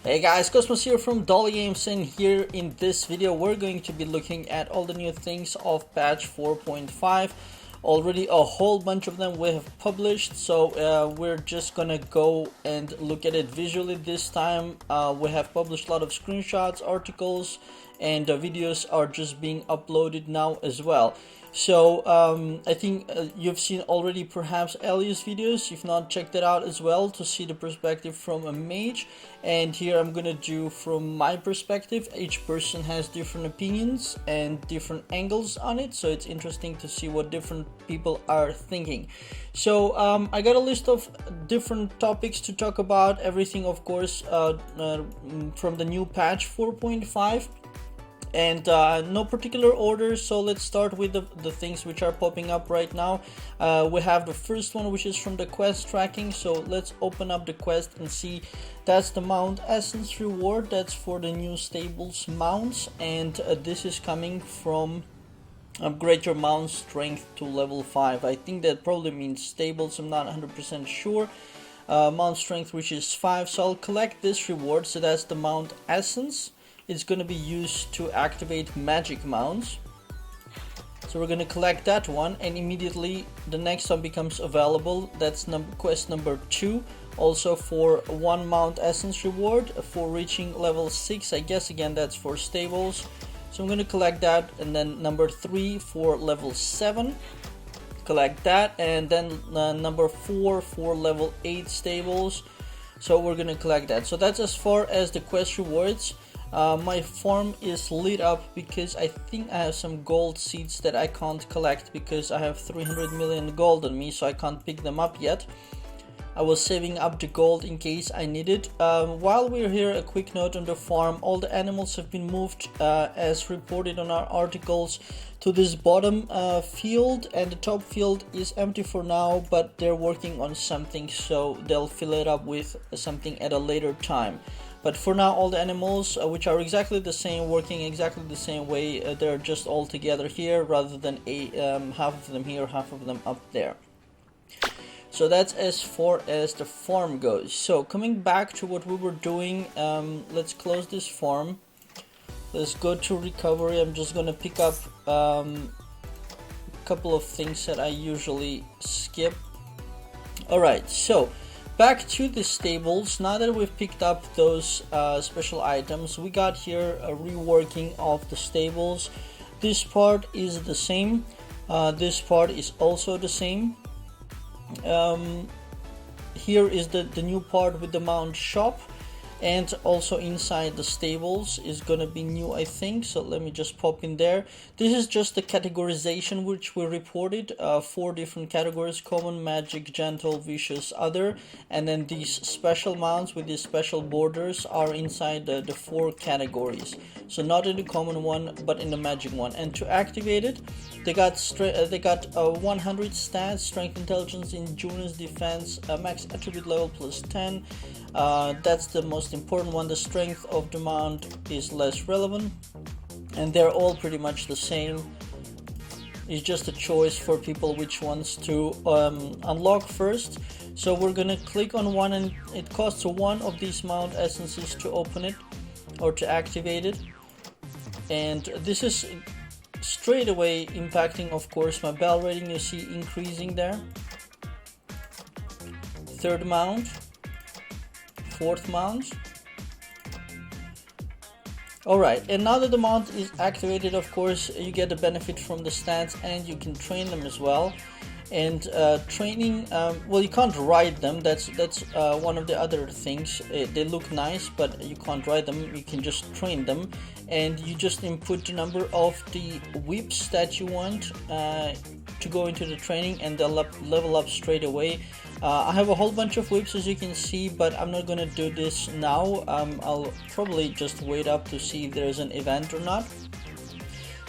Hey guys, Cosmos here from DolyGames, and here in this video we're going to be looking at all the new things of patch 4.5. Already a whole bunch of them we have published, so we're just gonna go and look at it visually this time. We have published a lot of screenshots, articles, and videos are just being uploaded now as well. So I think you've seen already perhaps Ellie's videos. If not, check that out as well to see the perspective from a mage. And here I'm gonna do from my perspective. Each person has different opinions and different angles on it, so it's interesting to see what different people are thinking. So I got a list of different topics to talk about. Everything, of course, from the new patch 4.5. And no particular order, so let's start with the things which are popping up right now. We have the first one, which is from the quest tracking, so let's open up the quest and see. That's the mount essence reward. That's for the new stables mounts, and this is coming from upgrade your mount strength to level 5. I think that probably means stables, I'm not 100% sure. Mount strength, which is 5, so I'll collect this reward. So that's the mount essence. It's going to be used to activate magic mounts, so we're going to collect that one, and immediately the next one becomes available. That's quest number 2, also for 1 mount essence reward for reaching level 6. I guess again that's for stables, so I'm going to collect that. And then number 3 for level 7, collect that. And then number 4 for level 8 stables, so we're going to collect that. So that's as far as the quest rewards. My farm is lit up because I think I have some gold seeds that I can't collect because I have 300 million gold on me, so I can't pick them up yet. I was saving up the gold in case I need it. While we're here, a quick note on the farm. All the animals have been moved as reported on our articles to this bottom field, and the top field is empty for now, but they're working on something, so they'll fill it up with something at a later time. But for now, all the animals, which are exactly the same, working exactly the same way, they're just all together here rather than half of them here, half of them up there. So that's as far as the farm goes. So coming back to what we were doing, let's close this farm. Let's go to recovery. I'm just gonna pick up a couple of things that I usually skip. Alright, so back to the stables. Now that we've picked up those special items, we got here a reworking of the stables. This part is the same. This part is also the same. Here is the new part with the mount shop, and also inside the stables is gonna be new, I think. So let me just pop in there. This is just the categorization which we reported. 4 different categories: common, magic, gentle, vicious, other. And then these special mounts with these special borders are inside the 4 categories. So not in the common one, but in the magic one. And to activate it, they got 100 stats: strength, intelligence, endurance, defense, max attribute level plus 10. That's the most important one. The strength of the mount is less relevant, and they're all pretty much the same. It's just a choice for people which ones to unlock first. So we're gonna click on one, and it costs 1 of these mount essences to open it or to activate it. And this is straight away impacting, of course, my bell rating. You see increasing there. 3rd mount, 4th mount. Alright, and now that the mount is activated, of course, you get the benefit from the stats, and you can train them as well. And training, well, you can't ride them. That's one of the other things. They look nice, but you can't ride them. You can just train them, and you just input the number of the whips that you want to go into the training, and they'll level up straight away. I have a whole bunch of whips, as you can see, but I'm not gonna do this now. I'll probably just wait up to see if there's an event or not.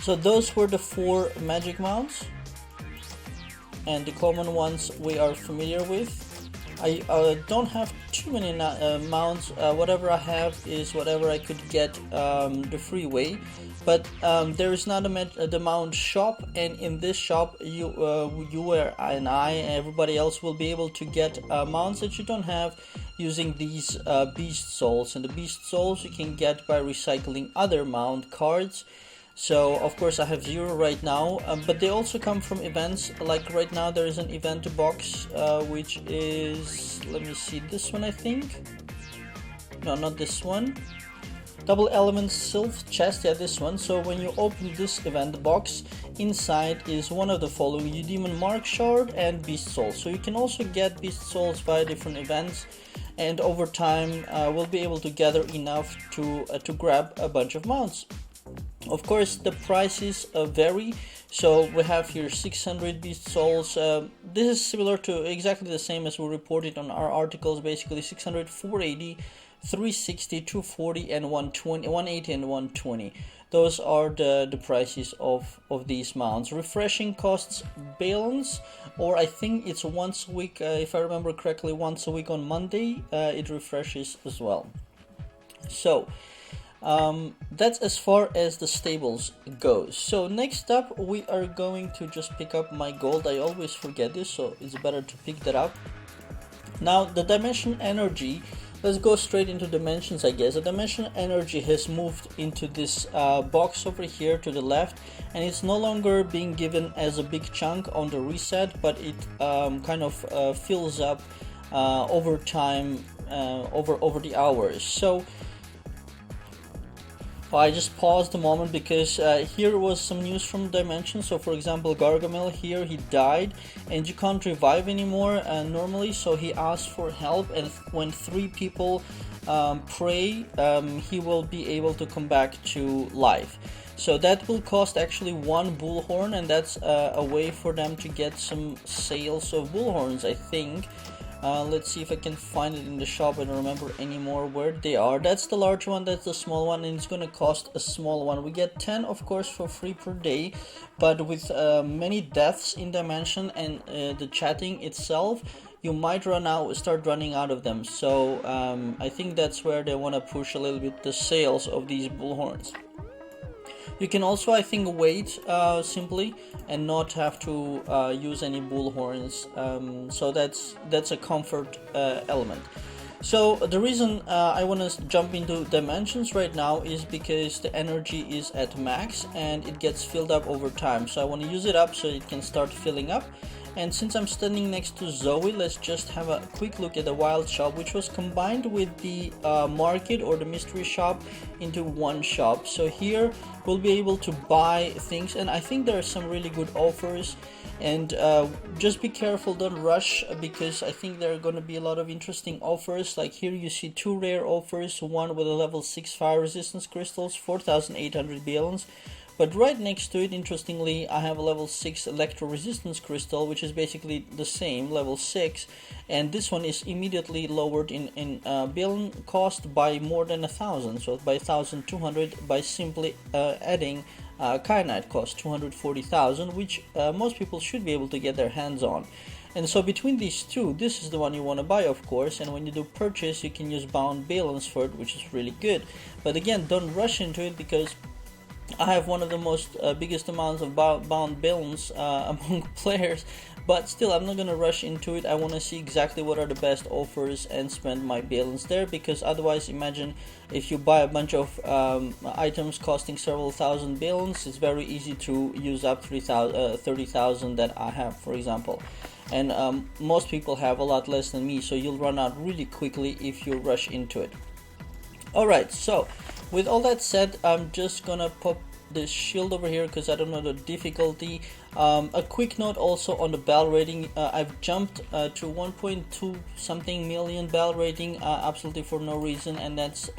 So those were the 4 magic mounts, and the common ones we are familiar with. I don't have too many mounts. Whatever I have is whatever I could get the free way. But there is not the mount shop, and in this shop you and I and everybody else will be able to get mounts that you don't have. using these beast souls, and the beast souls you can get by recycling other mount cards. So of course I have 0 right now, but they also come from events. Like right now there is an event box which is, let me see, this one I think. No, not this one. Double element sylph chest, yeah, this one. So when you open this event box, inside is one of the following: Udemon mark shard and beast souls. So you can also get beast souls via different events, and over time we'll be able to gather enough to grab a bunch of mounts. Of course the prices vary. So we have here 600 beast souls. This is similar to exactly the same as we reported on our articles, basically 600, 480, 360, 240 and 120, 180 and 120. Those are the prices of these mounts. Refreshing costs balance, or I think it's once a week, if I remember correctly, once a week on Monday it refreshes as well. So that's as far as the stables goes. So next up we are going to just pick up my gold. I always forget this, so it's better to pick that up. Now the dimension energy, let's go straight into dimensions, I guess. The dimension energy has moved into this box over here to the left, and it's no longer being given as a big chunk on the reset, but it kind of fills up over time, over the hours. So I just paused a moment because here was some news from Dimension. So for example, Gargamel here, he died and you can't revive anymore normally, so he asked for help, and when 3 people pray, he will be able to come back to life. So that will cost actually 1 bullhorn, and that's a way for them to get some sales of bullhorns, I think. Let's see if I can find it in the shop. I don't remember anymore where they are. That's the large one, that's the small one, and it's gonna cost a small one. We get 10 of course for free per day, but with many deaths in Dimension and the chatting itself, you might start running out of them. So I think that's where they want to push a little bit the sales of these bullhorns. You can also, I think, wait simply and not have to use any bullhorns. So that's a comfort element. So the reason I want to jump into dimensions right now is because the energy is at max and it gets filled up over time. So I want to use it up so it can start filling up. And since I'm standing next to Zoe, let's just have a quick look at the wild shop, which was combined with the market or the mystery shop into one shop. So here we'll be able to buy things, and I think there are some really good offers. And just be careful, don't rush, because I think there are going to be a lot of interesting offers. Like here you see 2 rare offers, one with a level 6 fire resistance crystals, 4,800 balance. But right next to it, interestingly, I have a level 6 electro resistance crystal, which is basically the same, level 6, and this one is immediately lowered in balance cost by more than 1,000, so by 1,200 by simply adding kyanite cost, 240,000, which most people should be able to get their hands on. And so between these two, this is the one you want to buy, of course, and when you do purchase, you can use bound balance for it, which is really good. But again, don't rush into it, because I have one of the most biggest amounts of bound balance among players, but still I'm not gonna rush into it. I want to see exactly what are the best offers and spend my balance there, because otherwise, imagine if you buy a bunch of items costing several thousand balance, it's very easy to use up 30,000 that I have, for example. And most people have a lot less than me, so you'll run out really quickly if you rush into it. Alright, so with all that said, I'm just gonna pop this shield over here because I don't know the difficulty. A quick note also on the bell rating. I've jumped to 1.2 something million bell rating absolutely for no reason, and that's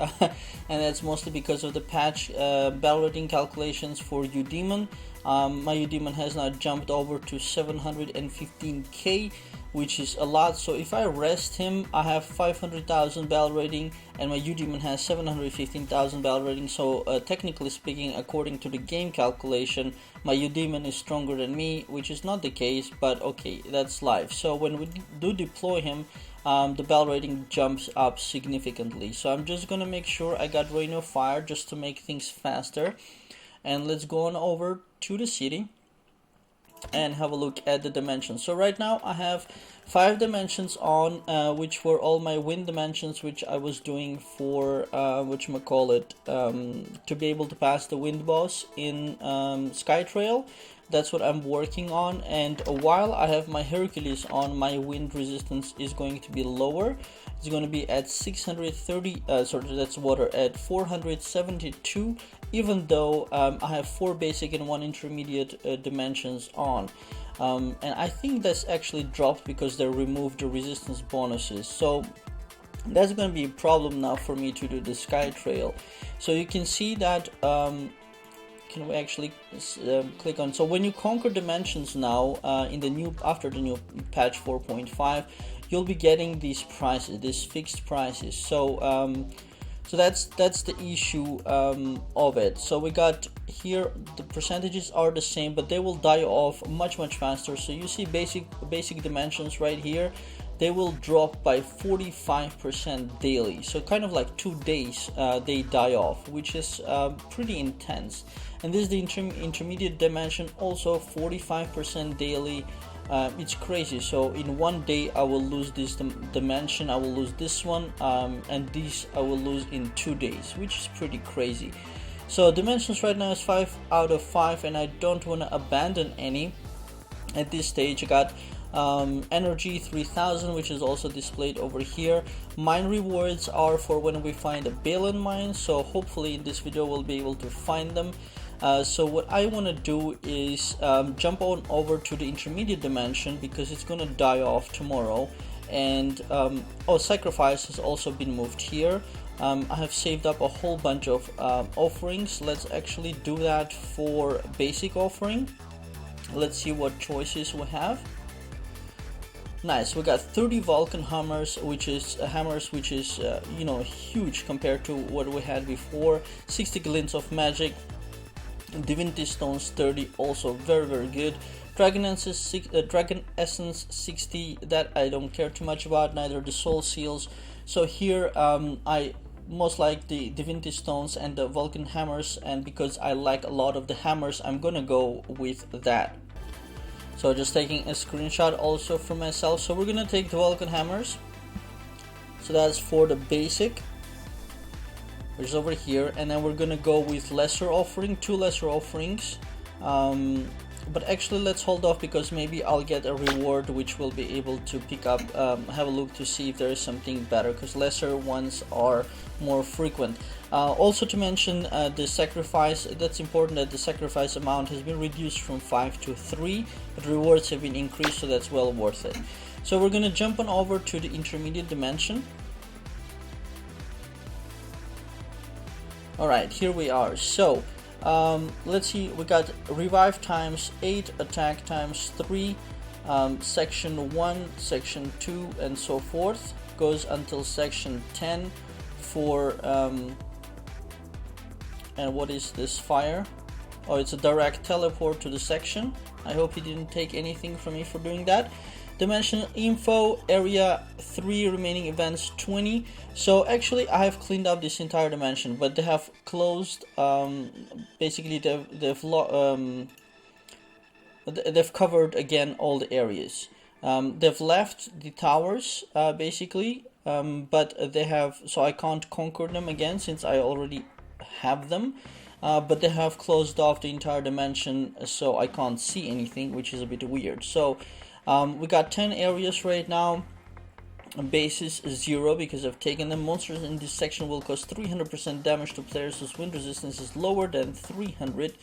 mostly because of the patch bell rating calculations for Udemon. My Udemon has now jumped over to 715k, which is a lot. So if I rest him, I have 500,000 bell rating, and my Udemon has 715,000 bell rating. So technically speaking, according to the game calculation, my Udemon is stronger than me, which is not the case, but okay, that's life. So when we do deploy him, the bell rating jumps up significantly. So I'm just gonna make sure I got Rain of Fire just to make things faster. And let's go on over to the city and have a look at the dimensions. So right now I have 5 dimensions on, which were all my wind dimensions, which I was doing for whatchamacallit, to be able to pass the wind boss in Skytrail. That's what I'm working on, and while I have my Hercules on, my wind resistance is going to be lower. It's going to be at 630, sorry, that's water, at 472, even though I have 4 basic and 1 intermediate dimensions on. And I think that's actually dropped because they removed the resistance bonuses. So that's going to be a problem now for me to do the Skytrail. So you can see that can we actually click on, so when you conquer dimensions now in the new, after the new patch 4.5, you'll be getting these prices, these fixed prices. So so that's the issue of it. So we got here, the percentages are the same, but they will die off much faster. So you see basic dimensions right here, they will drop by 45% daily. So kind of like 2 days they die off, which is pretty intense. And this is the intermediate dimension, also 45% daily. It's crazy. So in 1 day I will lose this dimension, I will lose this one, and these I will lose in 2 days, which is pretty crazy. So dimensions right now is 5 out of 5, and I don't want to abandon any at this stage. I got energy 3000, which is also displayed over here. Mine rewards are for when we find a Balin mine, so hopefully in this video we'll be able to find them. So what I want to do is jump on over to the intermediate dimension, because it's going to die off tomorrow. And oh, sacrifice has also been moved here. I have saved up a whole bunch of offerings. Let's actually do that for basic offering. Let's see what choices we have. Nice, we got 30 Vulcan hammers, which is you know, huge compared to what we had before. 60 glints of magic. Divinity stones 30, also very good. Dragon essence 60, that I don't care too much about, neither the soul seals. So here I most like the divinity stones and the Vulcan hammers, and because I like a lot of the hammers, I'm gonna go with that. So just taking a screenshot also for myself. So we're gonna take the Vulcan hammers, so that's for the basic, which is over here, and then we're gonna go with lesser offering, 2 lesser offerings. But actually let's hold off, because maybe I'll get a reward which will be able to pick up, have a look to see if there is something better, because lesser ones are more frequent. Also to mention the sacrifice, that's important that the sacrifice amount has been reduced from 5 to 3, but rewards have been increased, so that's well worth it. So we're gonna jump on over to the intermediate dimension. Alright, here we are. So let's see, we got revive times 8, attack times 3, section 1, section 2, and so forth. Goes until section 10 for and what is this fire? Oh, it's a direct teleport to the section. I hope he didn't take anything from me for doing that. Dimension info, area 3, remaining events 20. So actually I have cleaned up this entire dimension, but they have closed, basically they've covered again all the areas. They've left the towers basically, but they have, so I can't conquer them again since I already have them. But they have closed off the entire dimension, so I can't see anything, which is a bit weird. So we got 10 areas right now. Bases 0 because I've taken them. Monsters in this section will cause 300% damage to players whose wind resistance is lower than 300.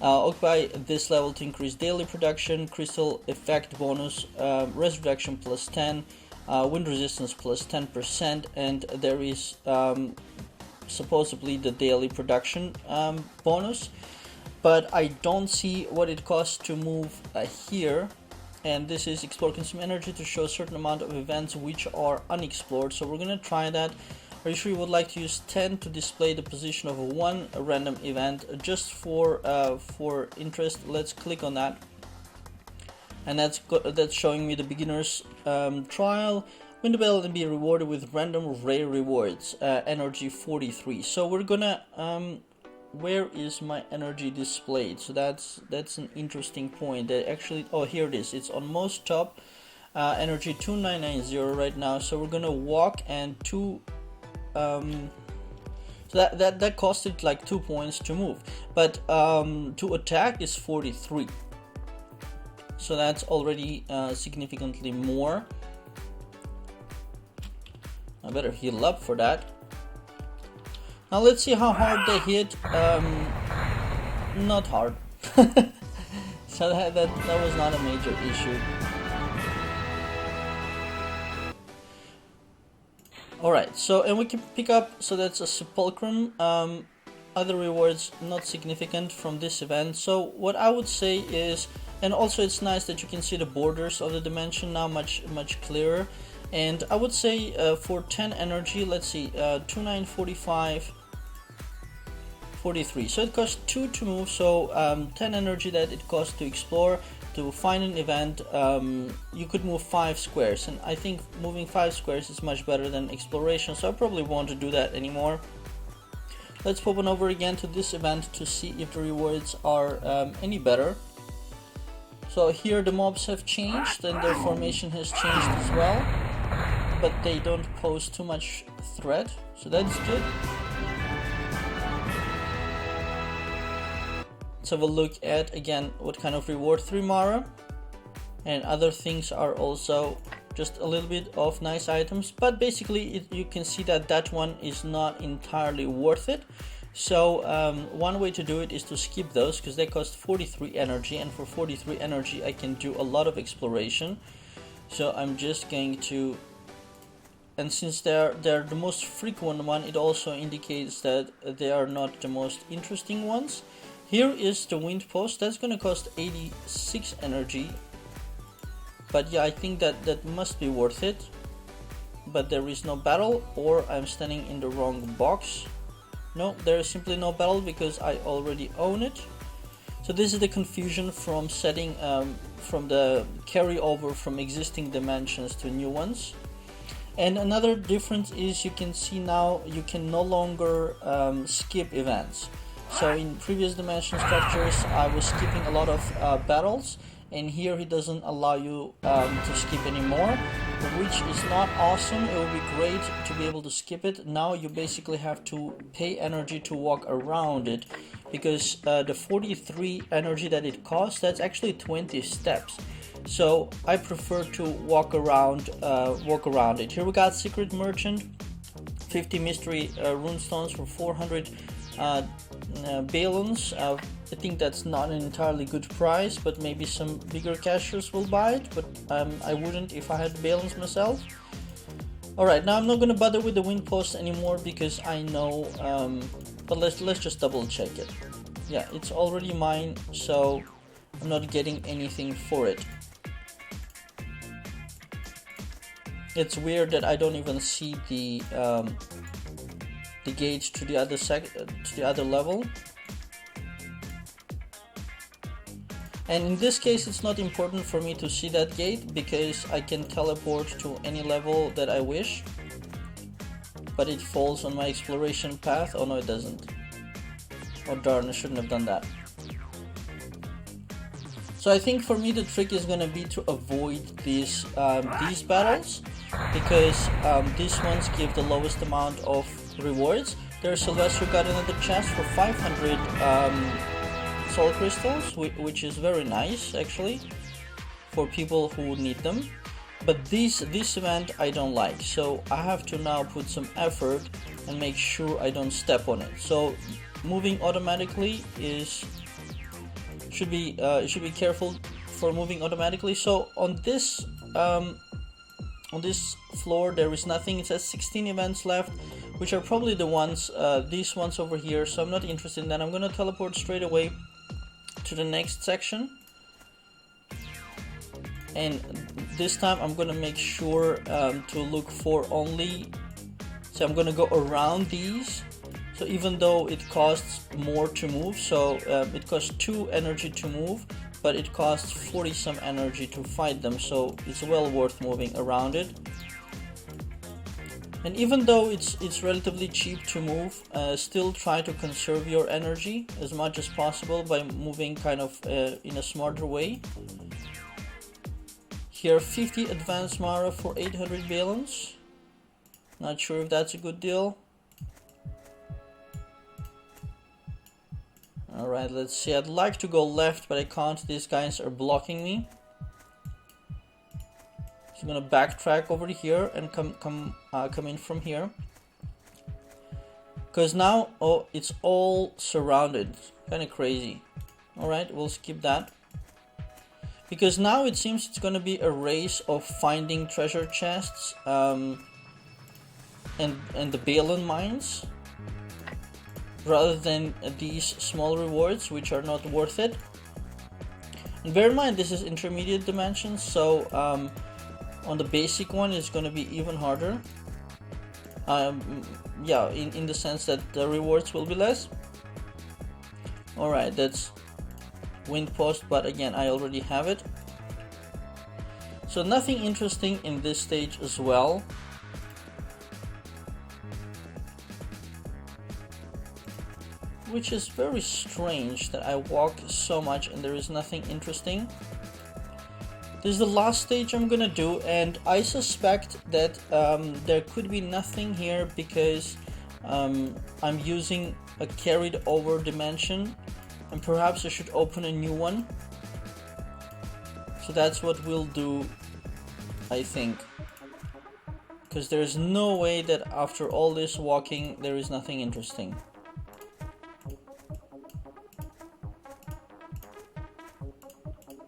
Occupy this level to increase daily production, crystal effect bonus, res reduction plus 10, wind resistance plus 10%, and there is supposedly the daily production bonus, but I don't see what it costs to move here. And this is explore, consume energy to show a certain amount of events which are unexplored. So we're gonna try that. Are you sure you would like to use 10 to display the position of one random event just for interest? Let's click on that, and that's showing me the beginner's trial. Win the battle and be rewarded with random rare rewards. Energy 43. So we're gonna where is my energy displayed? So that's an interesting point. That actually, oh, here it is. It's on most top. energy 2990 right now, so we're gonna walk and so that costed like 2 points to move, but to attack is 43, so that's already significantly more. I better heal up for that. Now let's see how hard they hit. Not hard. So that was not a major issue. Alright, so and we can pick up, so that's a sepulchrum. Other rewards not significant from this event. So what I would say is, and also it's nice that you can see the borders of the dimension now much clearer. And I would say for 10 energy, let's see, 2945 43, so it costs 2 to move, so 10 energy that it costs to explore. To find an event, you could move 5 squares, and I think moving 5 squares is much better than exploration, so I probably won't do that anymore. Let's pop on over again to this event to see if the rewards are any better. So here the mobs have changed and their formation has changed as well, but they don't pose too much threat, so that's good. Let's have a look at again what kind of reward 3 Mara, and other things are also just a little bit of nice items, but basically you can see that one is not entirely worth it. So one way to do it is to skip those, because they cost 43 energy, and for 43 energy I can do a lot of exploration. So I'm just going to, and since they're the most frequent one, it also indicates that they are not the most interesting ones. Here is the wind post, that's gonna cost 86 energy, but yeah, I think that must be worth it. But there is no battle, or I'm standing in the wrong box. No, there is simply no battle because I already own it. So this is the confusion from setting from the carryover from existing dimensions to new ones. And another difference is you can see now you can no longer skip events. So in previous dimension structures I was skipping a lot of battles, and here he doesn't allow you to skip anymore, which is not awesome. It would be great to be able to skip it. Now you basically have to pay energy to walk around it, because the 43 energy that it costs, that's actually 20 steps. So I prefer to walk around it. Here we got Secret Merchant, 50 mystery runestones for 400 balloons. I think that's not an entirely good price, but maybe some bigger cashers will buy it, but I wouldn't if I had balloons myself. Alright, now I'm not gonna bother with the wind post anymore because I know, but let's just double check it. Yeah, it's already mine, so I'm not getting anything for it. It's weird that I don't even see the gauge to the other level. And in this case it's not important for me to see that gate because I can teleport to any level that I wish, but it falls on my exploration path. Oh no, it doesn't. Oh darn, I shouldn't have done that. So I think for me the trick is gonna be to avoid these battles, because these ones give the lowest amount of rewards. There's Sylvester got another chest for 500 soul crystals, which is very nice actually for people who need them. But this event I don't like, so I have to now put some effort and make sure I don't step on it. So moving automatically should be careful for moving automatically. So on this floor there is nothing. It says 16 events left, which are probably the ones, these ones over here, so I'm not interested in that. I'm gonna teleport straight away to the next section, and this time I'm gonna make sure to look for only, so I'm gonna go around these. So even though it costs more to move, so it costs 2 energy to move, but it costs 40 some energy to fight them, so it's well worth moving around it. And even though it's relatively cheap to move, still try to conserve your energy as much as possible by moving kind of in a smarter way. Tier 50 advanced Mara for 800 balance. Not sure if that's a good deal. Alright, let's see. I'd like to go left, but I can't. These guys are blocking me. So I'm gonna backtrack over here and come in from here. Because now, oh, it's all surrounded. Kind of crazy. Alright, we'll skip that. Because now it seems it's gonna be a race of finding treasure chests and the Balin mines, rather than these small rewards, which are not worth it. And bear in mind, this is intermediate dimensions, so on the basic one it's going to be even harder. Yeah, in the sense that the rewards will be less. Alright, that's wind post, but again, I already have it. So nothing interesting in this stage as well. Which is very strange that I walk so much and there is nothing interesting. This is the last stage I'm gonna do, and I suspect that there could be nothing here because I'm using a carried over dimension, and perhaps I should open a new one. So that's what we'll do, I think. Because there's no way that after all this walking there is nothing interesting.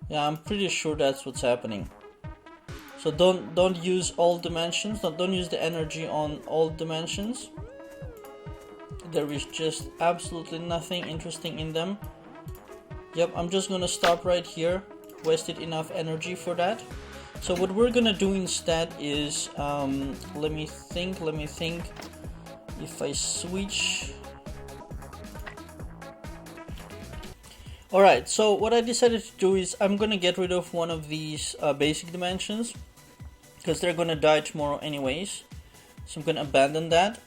Yeah, I'm pretty sure that's what's happening. So don't use all dimensions. Don't use the energy on all dimensions. There is just absolutely nothing interesting in them. Yep, I'm just gonna stop right here. Wasted enough energy for that. So what we're gonna do instead is let me think. If I switch. Alright, so what I decided to do is I'm gonna get rid of one of these basic dimensions, because they're gonna die tomorrow anyways. So I'm gonna abandon that.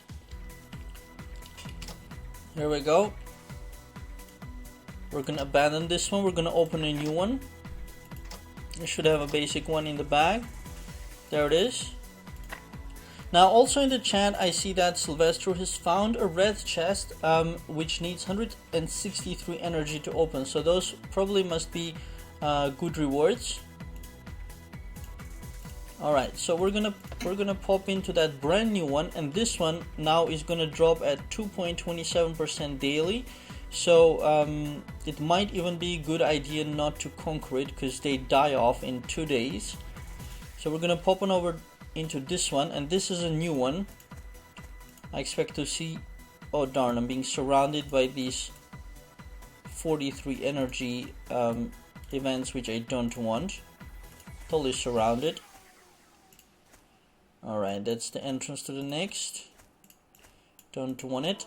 Here we go. We're gonna abandon this one. We're gonna open a new one. I should have a basic one in the bag. There it is. Now also in the chat I see that Sylvester has found a red chest which needs 163 energy to open, so those probably must be good rewards. Alright, so we're gonna pop into that brand new one, and this one now is gonna drop at 2.27% daily. So it might even be a good idea not to conquer it, because they die off in 2 days. So we're gonna pop on over into this one, and this is a new one. I expect to see, oh darn, I'm being surrounded by these 43 energy events, which I don't want. Totally surrounded. Alright, that's the entrance to the next. Don't want it.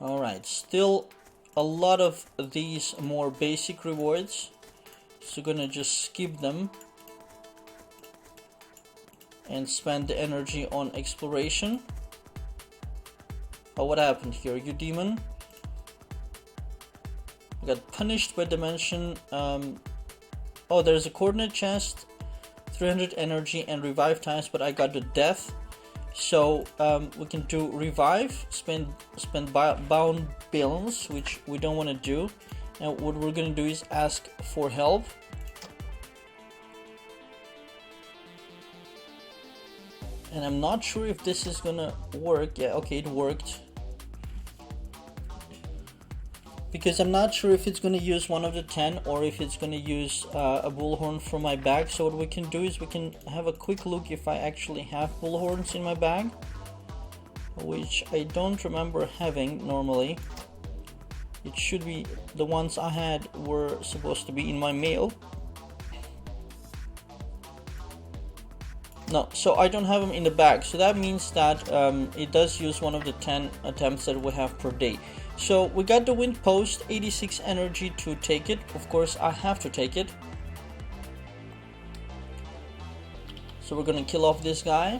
Alright, still a lot of these more basic rewards. So gonna just skip them and spend the energy on exploration. Oh, what happened here? You demon? I got punished by dimension. Oh, there's a coordinate chest, 300 energy and revive times, but I got the death. So we can do revive, spend bound balance, which we don't want to do. And what we're gonna do is ask for help. And I'm not sure if this is gonna work. Yeah, okay, it worked. Because I'm not sure if it's gonna use one of the 10 or if it's gonna use a bullhorn from my bag. So what we can do is we can have a quick look if I actually have bullhorns in my bag, which I don't remember having normally. It should be the ones I had were supposed to be in my mail. No, so I don't have them in the bag. So that means that it does use one of the 10 attempts that we have per day. So we got the wind post, 86 energy to take it. Of course, I have to take it. So we're gonna kill off this guy.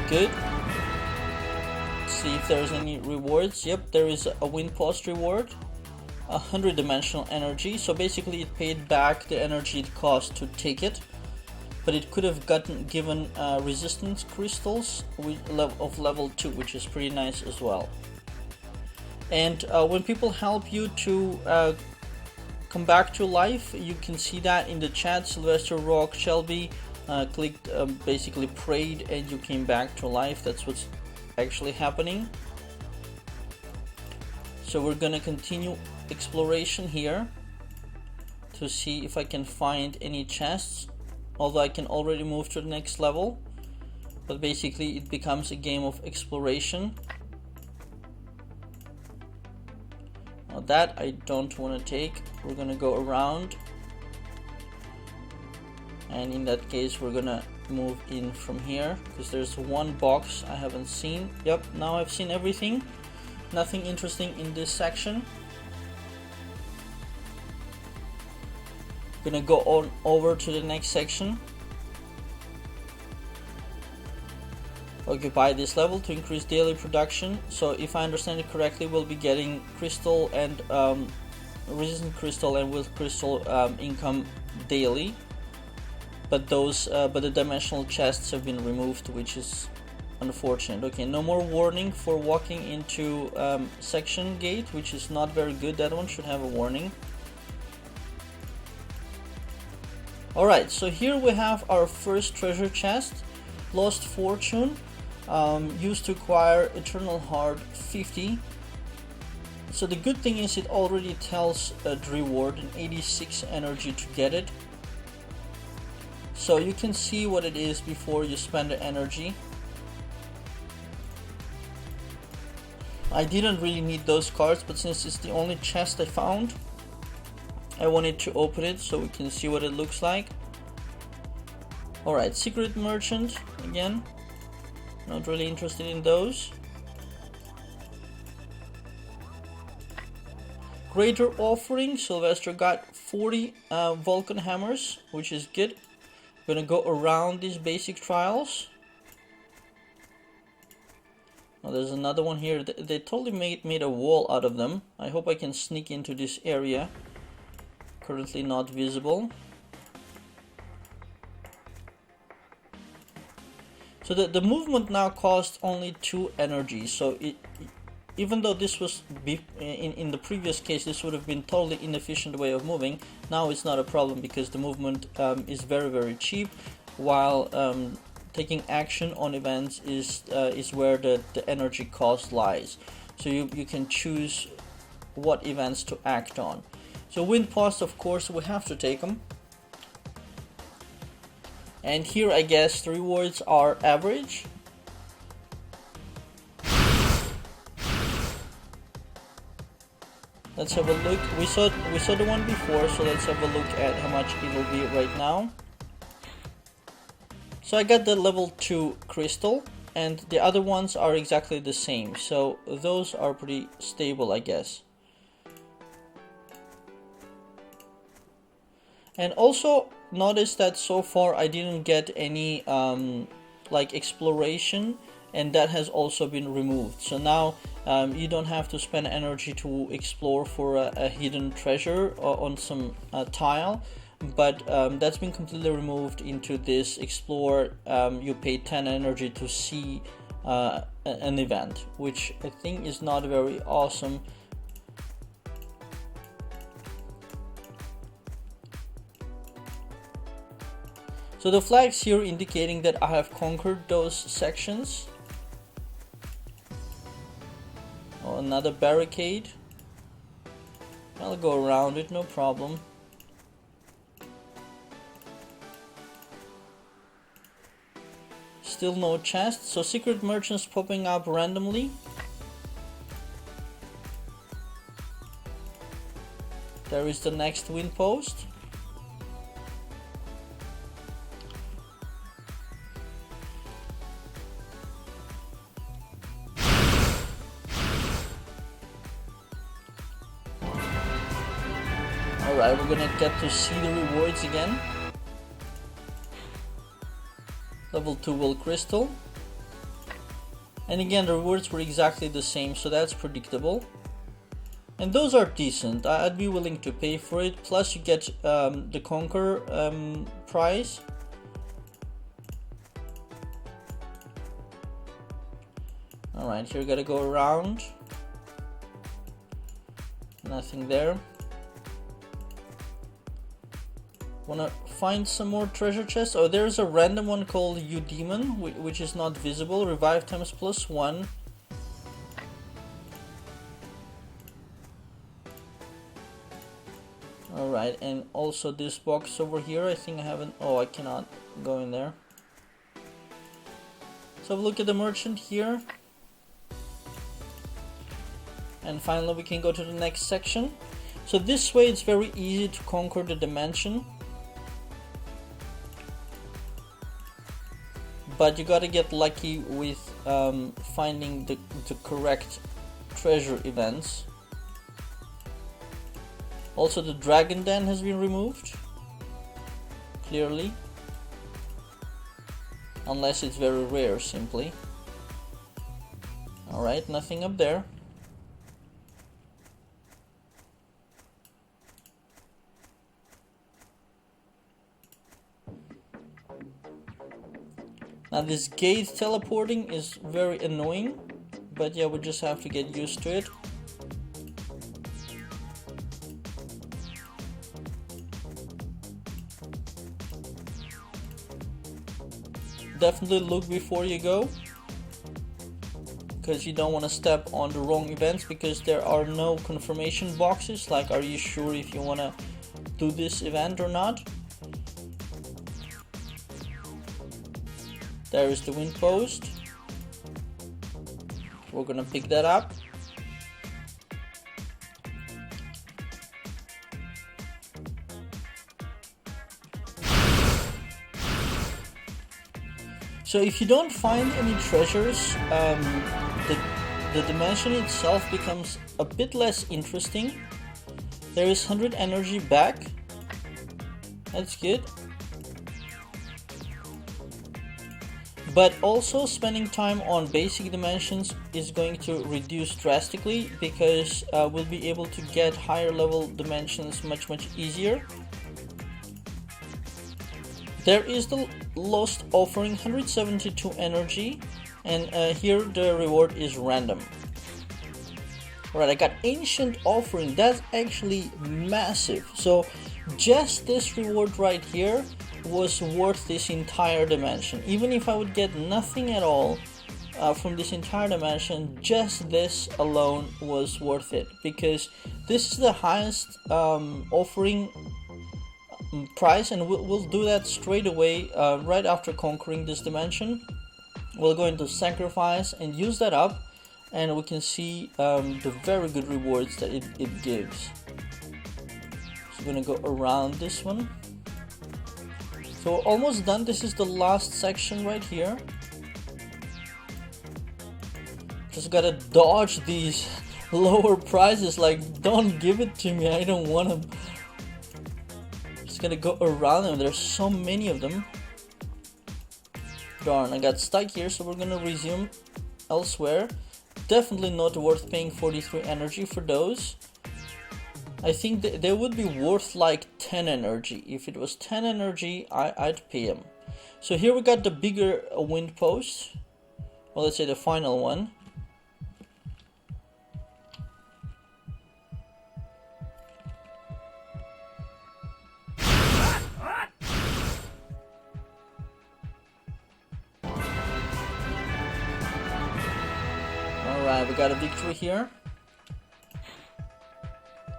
Good. see if there's any rewards. Yep, there is a wind post reward, 100 dimensional energy. So basically it paid back the energy it cost to take it, but it could have given resistance crystals of level 2, which is pretty nice as well. And when people help you to come back to life, you can see that in the chat. Sylvester, Rock, Shelby clicked, basically prayed, and you came back to life. That's what's actually happening. So we're gonna continue exploration here to see if I can find any chests, although I can already move to the next level. But basically it becomes a game of exploration. Now that I don't want to take. We're gonna go around, and in that case we're gonna move in from here because there's one box I haven't seen. Yep, now I've seen everything. Nothing interesting in this section. Gonna go on over to the next section. Occupy this level to increase daily production. So if I understand it correctly, we'll be getting crystal and resistant crystal and with crystal income daily. But the dimensional chests have been removed, which is unfortunate. Okay, no more warning for walking into section gate, which is not very good. That one should have a warning. Alright, so here we have our first treasure chest, Lost Fortune, used to acquire Eternal Heart 50. So the good thing is it already tells the reward and 86 energy to get it. So you can see what it is before you spend the energy. I didn't really need those cards, but since it's the only chest I found, I wanted to open it so we can see what it looks like. Alright, Secret Merchant, again, not really interested in those. Greater Offering, Sylvester got 40 Vulcan Hammers, which is good. Gonna go around these basic trials. Oh, there's another one here. They totally made a wall out of them. I hope I can sneak into this area. Currently not visible. So the movement now costs only 2 energy. So even though this was in the previous case, this would have been totally inefficient way of moving. Now it's not a problem because the movement is very cheap, while taking action on events is where the energy cost lies. So you can choose what events to act on. So wind post, of course, we have to take them. And here I guess the rewards are average. Let's have a look. We saw the one before, so let's have a look at how much it will be right now. So I got the level 2 crystal, and the other ones are exactly the same. So those are pretty stable, I guess. And also notice that so far I didn't get any like exploration, and that has also been removed. So now you don't have to spend energy to explore for a hidden treasure on some tile, but that's been completely removed into this explore. You pay 10 energy to see an event, which I think is not very awesome. So the flags here indicating that I have conquered those sections. Oh, another barricade. I'll go around it, no problem. Still no chest, so secret merchants popping up randomly. There is the next wind post. Alright, we're gonna get to see the rewards again. Level 2 will crystal. And again, the rewards were exactly the same, so that's predictable. And those are decent. I'd be willing to pay for it. Plus you get the Conquer prize. Alright, here we gotta go around. Nothing there. Wanna find some more treasure chests? Oh, there's a random one called Udemon, which is not visible. Revive times +1. Alright, and also this box over here, I think I haven't... Oh, I cannot go in there. So look at the merchant here. And finally we can go to the next section. So this way it's very easy to conquer the dimension. But you gotta get lucky with finding the correct treasure events. Also the dragon den has been removed. Clearly. Unless it's very rare simply. Alright, nothing up there. Now this gate teleporting is very annoying, but yeah, we just have to get used to it. Definitely look before you go, because you don't want to step on the wrong events, because there are no confirmation boxes like are you sure if you want to do this event or not. There is the wind post. We're gonna pick that up. So if you don't find any treasures, the dimension itself becomes a bit less interesting. There is 100 energy back. That's good. But also spending time on basic dimensions is going to reduce drastically, because we'll be able to get higher level dimensions much easier. There is the Lost Offering, 172 energy, and here the reward is random. Alright, I got Ancient Offering. That's actually massive. So just this reward right here was worth this entire dimension. Even if I would get nothing at all from this entire dimension, just this alone was worth it, because this is the highest offering price, and we'll do that straight away right after conquering this dimension. We'll go into sacrifice and use that up, and we can see the very good rewards that it gives. So we're gonna go around this one. So we're almost done. This is the last section right here. Just gotta dodge these lower prizes, like don't give it to me, I don't want them. Just gonna go around them, there's so many of them. Darn, I got stuck here, so we're gonna resume elsewhere. Definitely not worth paying 43 energy for those. I think they would be worth like 10 energy. If it was 10 energy, I'd pay them. So here we got the bigger wind post. Well, let's say the final one. Alright, we got a victory here.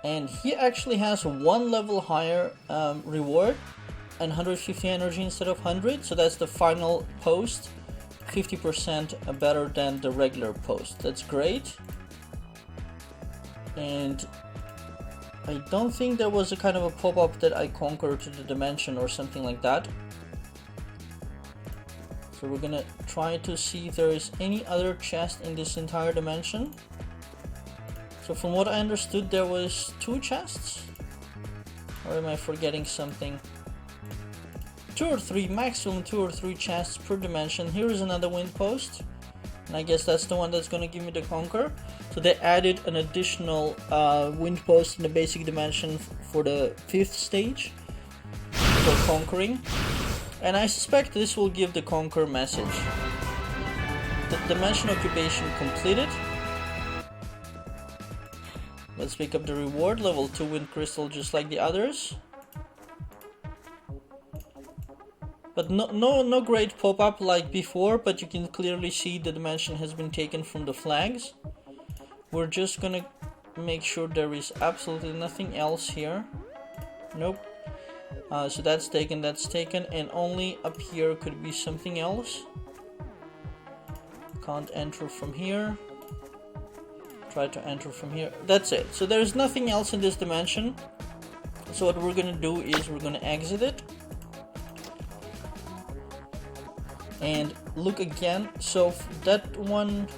And he actually has one level higher reward and 150 energy instead of 100, so that's the final post, 50% better than the regular post. That's great. And I don't think there was a kind of a pop-up that I conquered to the dimension or something like that. So we're gonna try to see if there is any other chest in this entire dimension. So from what I understood, there was 2 chests, or am I forgetting something? 2 or 3, maximum 2 or 3 chests per dimension. Here is another wind post. and I guess that's the one that's gonna give me the conquer. So they added an additional wind post in the basic dimension for the 5th stage for conquering, and I suspect this will give the conquer message. The dimension occupation completed. Let's pick up the reward, level 2 wind crystal just like the others. But no great pop-up like before, but you can clearly see the dimension has been taken from the flags. We're just gonna make sure there is absolutely nothing else here. Nope. So that's taken, and only up here could be something else. Can't enter from here. Try to enter from here. That's it. So there's nothing else in this dimension. So what we're gonna do is we're gonna exit it. And look again. So that one,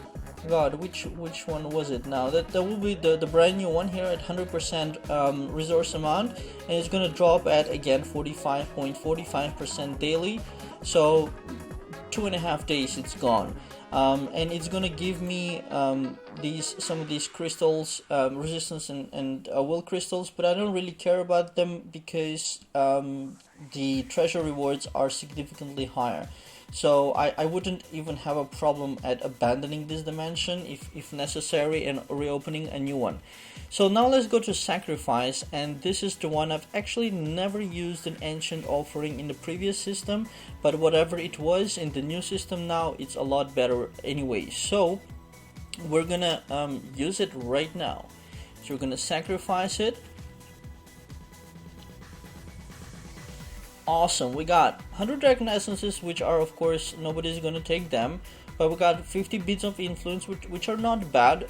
God, which one was it now? That will be the brand new one here at 100% resource amount, and it's gonna drop at again 45.45% daily. So 2.5 days it's gone, and it's gonna give me some of these crystals, resistance and will crystals, but I don't really care about them because the treasure rewards are significantly higher. So I wouldn't even have a problem at abandoning this dimension if necessary and reopening a new one. So now let's go to sacrifice, and this is the one. I've actually never used an ancient offering in the previous system, but whatever it was in the new system now, it's a lot better anyway. So we're gonna use it right now. So we're gonna sacrifice it. Awesome, we got 100 dragon essences, which are of course nobody's gonna take them, but we got 50 beads of influence, which are not bad.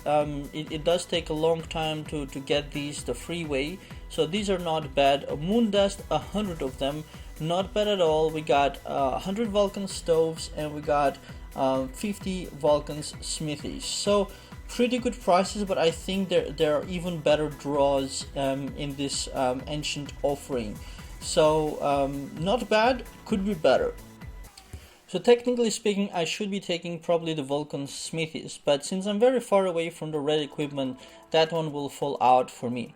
It does take a long time to get these the free way, so these are not bad. Moon dust, 100 of them, not bad at all. We got 100 Vulcan stoves, and we got 50 Vulcan's smithies. So pretty good prices, but I think there are even better draws in this ancient offering. So not bad, could be better. So technically speaking, I should be taking probably the Vulcan smithies, but since I'm very far away from the red equipment, that one will fall out for me.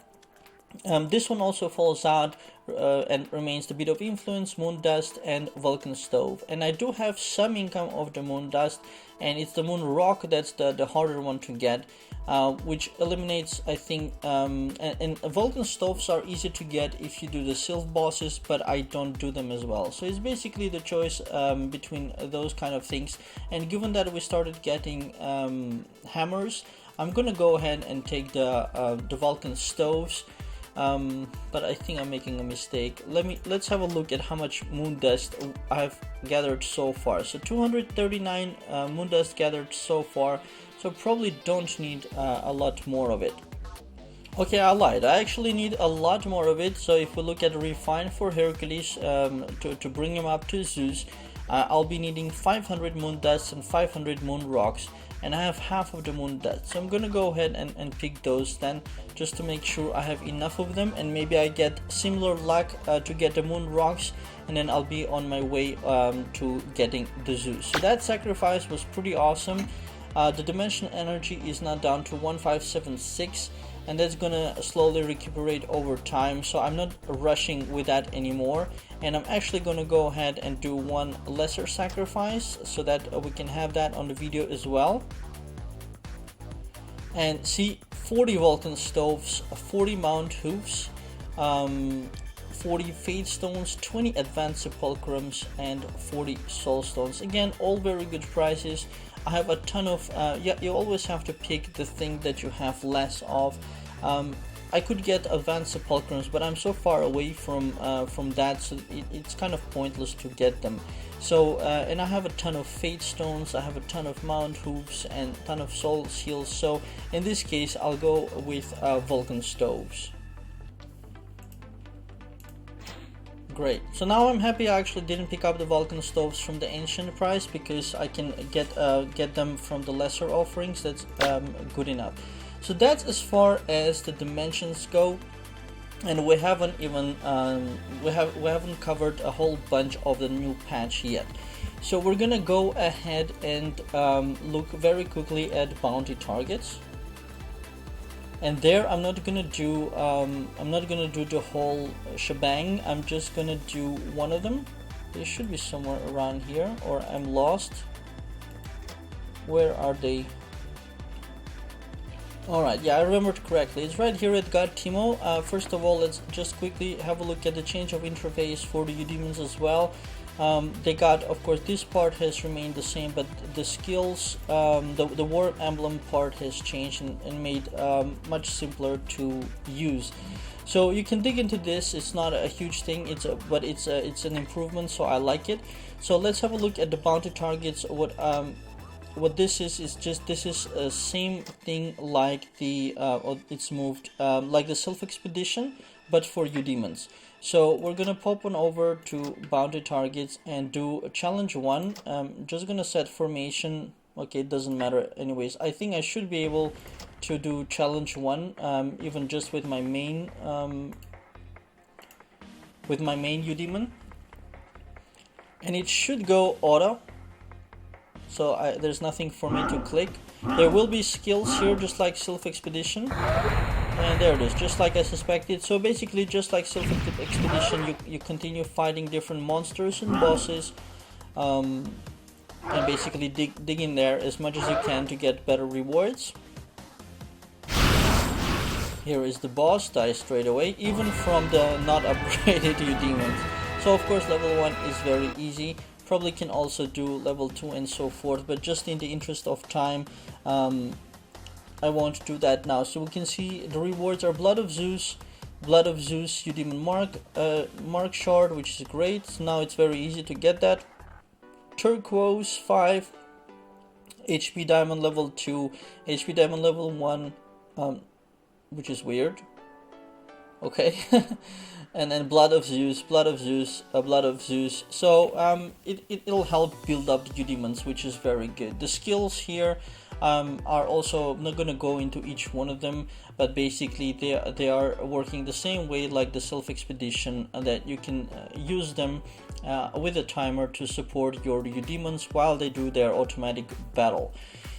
This one also falls out and remains the bit of influence, moon dust, and Vulcan stove. And I do have some income of the moon dust, and it's the moon rock that's the harder one to get, which eliminates, I think, and Vulcan stoves are easy to get if you do the Sylph bosses, but I don't do them as well. So it's basically the choice between those kind of things. And given that we started getting hammers, I'm gonna go ahead and take the Vulcan stoves. But I think I'm making a mistake. Let's have a look at how much moon dust I've gathered so far. So 239 moon dust gathered so far, so probably don't need a lot more of it. Okay, I lied, I actually need a lot more of it. So if we look at refine for Hercules, to bring him up to Zeus, I'll be needing 500 moon dust and 500 moon rocks, and I have half of the moon dust, so I'm gonna go ahead and pick those then, just to make sure I have enough of them, and maybe I get similar luck to get the moon rocks, and then I'll be on my way to getting the Zeus. So that sacrifice was pretty awesome. The dimension energy is now down to 1576, and that's gonna slowly recuperate over time, so I'm not rushing with that anymore. And I'm actually gonna go ahead and do one lesser sacrifice so that we can have that on the video as well. And see, 40 Vulcan stoves, 40 mount hoofs, 40 fade stones, 20 advanced sepulchrums, and 40 soul stones. Again, all very good prices. I have a ton of yeah, you always have to pick the thing that you have less of. I could get advanced sepulchrums, but I'm so far away from that, so it's kind of pointless to get them. So and I have a ton of fate stones, I have a ton of mount hooves, and a ton of soul seals. So in this case, I'll go with Vulcan stoves. Great. So now I'm happy I actually didn't pick up the Vulcan stoves from the ancient price, because I can get them from the lesser offerings. That's good enough. So that's as far as the dimensions go, and we haven't even we haven't covered a whole bunch of the new patch yet. So we're gonna go ahead and look very quickly at bounty targets. And there, I'm not gonna do the whole shebang. I'm just gonna do one of them. They should be somewhere around here, or I'm lost. Where are they? Alright, yeah, I remembered correctly. It's right here at God Timo. First of all, let's just quickly have a look at the change of interface for the Udemons as well. They got, of course, this part has remained the same, but the skills, the war emblem part has changed and made much simpler to use. So you can dig into this. It's not a huge thing, but it's an improvement, so I like it. So let's have a look at the bounty targets. What this is just, this is a same thing like the it's moved like the self expedition, but for Udemons. So we're gonna pop on over to bounty targets and do challenge 1. Just gonna set formation. Okay, it doesn't matter anyways. I think I should be able to do challenge 1 even just with my main Udemon, and it should go auto. So there's nothing for me to click. There will be skills here, just like Self Expedition. And there it is, just like I suspected. So basically, just like Self Expedition, you continue fighting different monsters and bosses. And basically dig in there as much as you can to get better rewards. Here is the boss, die straight away, even from the not upgraded Udemons. So of course level 1 is very easy. Probably can also do level 2 and so forth, but just in the interest of time, I won't do that now. So we can see the rewards are Blood of Zeus, Udemon Mark Shard, which is great. So now it's very easy to get that. Turquoise 5, HP Diamond level 2, HP Diamond level 1, which is weird. Okay. And then Blood of Zeus. So it'll help build up the Udemons, which is very good. The skills here are also, I'm not gonna go into each one of them, but basically they are working the same way like the Self Expedition, and that you can use them with a timer to support your Udemons while they do their automatic battle.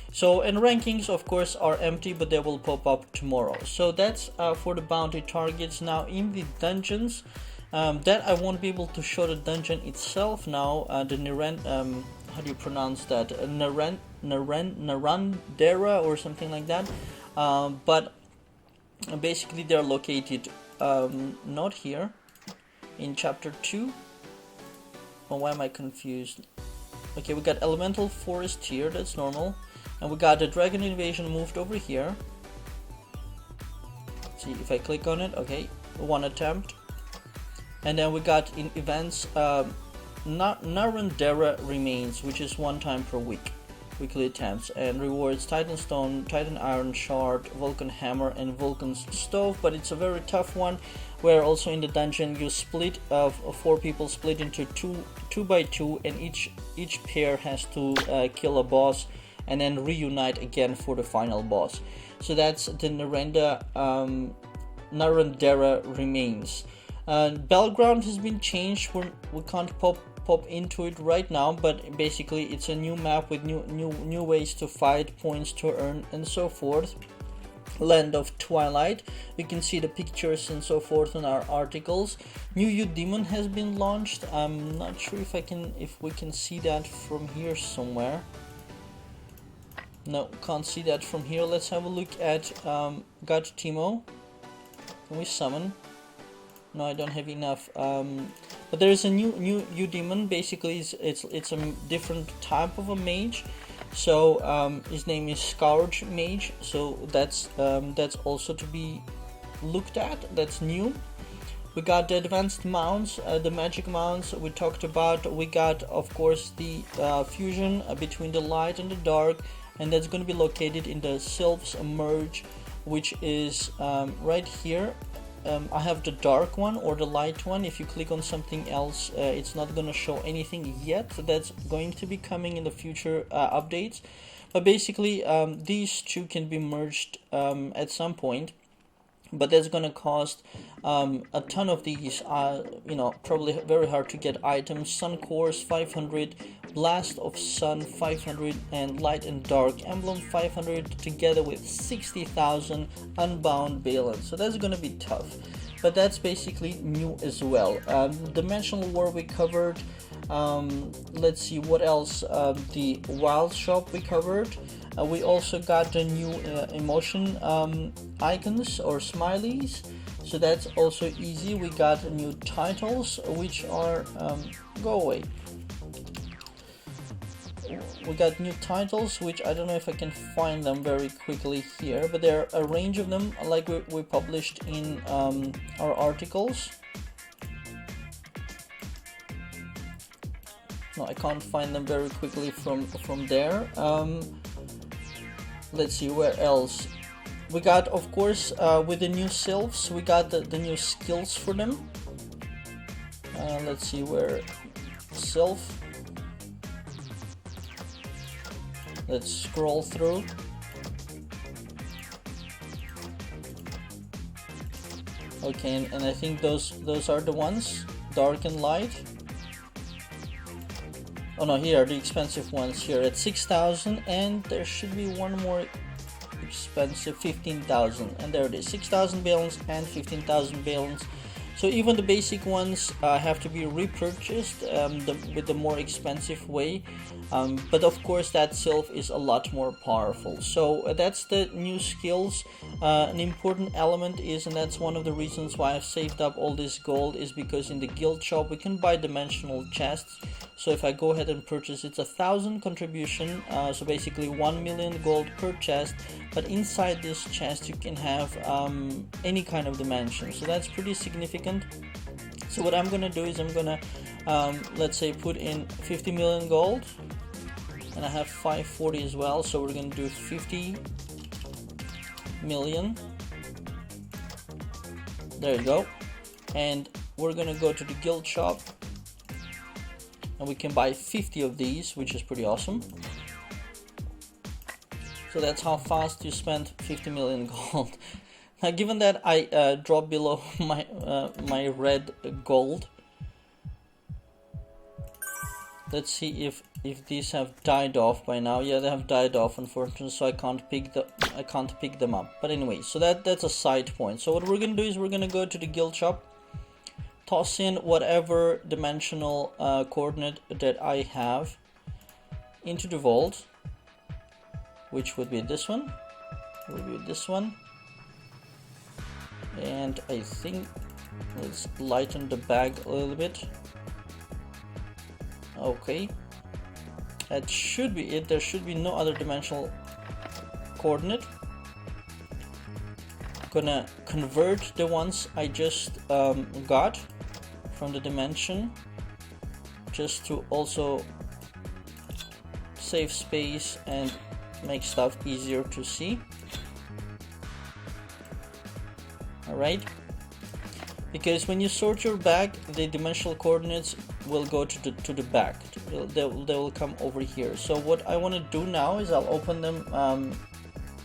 So, and rankings of course are empty, but they will pop up tomorrow. So that's for the bounty targets. Now in the dungeons, that I won't be able to show the dungeon itself now. The how do you pronounce that? Narandera or something like that. But basically they're located not here in chapter 2. Oh, why am I confused? Okay, we got elemental forest here, that's normal. And we got the dragon invasion moved over here. Let's see if I click on it. Okay, 1 attempt. And then we got in events Narandera remains, which is 1 time per week, weekly attempts, and rewards Titan Stone, Titan Iron Shard, Vulcan Hammer, and Vulcan's Stove. But it's a very tough one, where also in the dungeon you split 4 people split into 2 by 2, and each pair has to kill a boss and then reunite again for the final boss. So that's the Narandera remains. Battleground has been changed. We can't pop into it right now, but basically it's a new map with new ways to fight, points to earn, and so forth. Land of Twilight, we can see the pictures and so forth in our articles. New Udemon has been launched. I'm not sure if we can see that from here somewhere. No, can't see that from here. Let's have a look at God Timo. Can we summon? No, I don't have enough. But there is a new Udemon. Basically, it's a different type of a mage. So his name is Scourge Mage. So that's also to be looked at. That's new. We got the advanced mounts, the magic mounts we talked about. We got, of course, the fusion between the light and the dark, and that's going to be located in the Sylphs Merge, which is right here. I have the dark one or the light one. If you click on something else, it's not going to show anything yet. That's going to be coming in the future updates. But basically, these two can be merged at some point. but that's gonna cost a ton of these, you know, probably very hard to get items. Sun Cores 500, Blast of Sun 500, and Light and Dark Emblem 500, together with 60,000 Unbound Balance. So that's gonna be tough, but that's basically new as well. Dimensional War we covered. Let's see what else. The Wild Shop we covered. We also got the new emotion icons or smileys, so that's also easy. We got new titles, which are go away. We got new titles, which I don't know if I can find them very quickly here, but there are a range of them, like we published in our articles. No, I can't find them very quickly from there. Let's see where else. We got, of course, with the new sylphs, we got the new skills for them. Let's see where sylph. Let's scroll through. Okay, and I think those are the ones, dark and light. Oh no, here are the expensive ones here at 6,000, and there should be one more expensive, 15,000, and there it is, 6,000 balance and 15,000 balance. So even the basic ones have to be repurchased with the more expensive way, but of course that sylph is a lot more powerful. So that's the new skills. An important element is, and that's one of the reasons why I've saved up all this gold, is because in the guild shop we can buy dimensional chests. So if I go ahead and purchase, it's 1,000 contribution, so basically 1 million gold per chest, but inside this chest you can have any kind of dimension, so that's pretty significant. So what I'm gonna do is I'm gonna let's say put in 50 million gold, and I have 540 as well, so we're gonna do 50 million. There you go. And we're gonna go to the guild shop, and we can buy 50 of these, which is pretty awesome. So that's how fast you spend 50 million gold. Now, given that I dropped below my red gold, let's see if these have died off by now. Yeah, they have died off, unfortunately, so I can't pick them up. But anyway, so that's a side point. So what we're gonna do is we're gonna go to the guild shop, toss in whatever dimensional coordinate that I have into the vault, which would be this one, and I think let's lighten the bag a little bit. Okay, that should be it. There should be no other dimensional coordinate. Gonna convert the ones I just got from the dimension, just to also save space and make stuff easier to see. Alright, because when you sort your bag, the dimensional coordinates will go to the back. They will come over here. So what I want to do now is I'll open them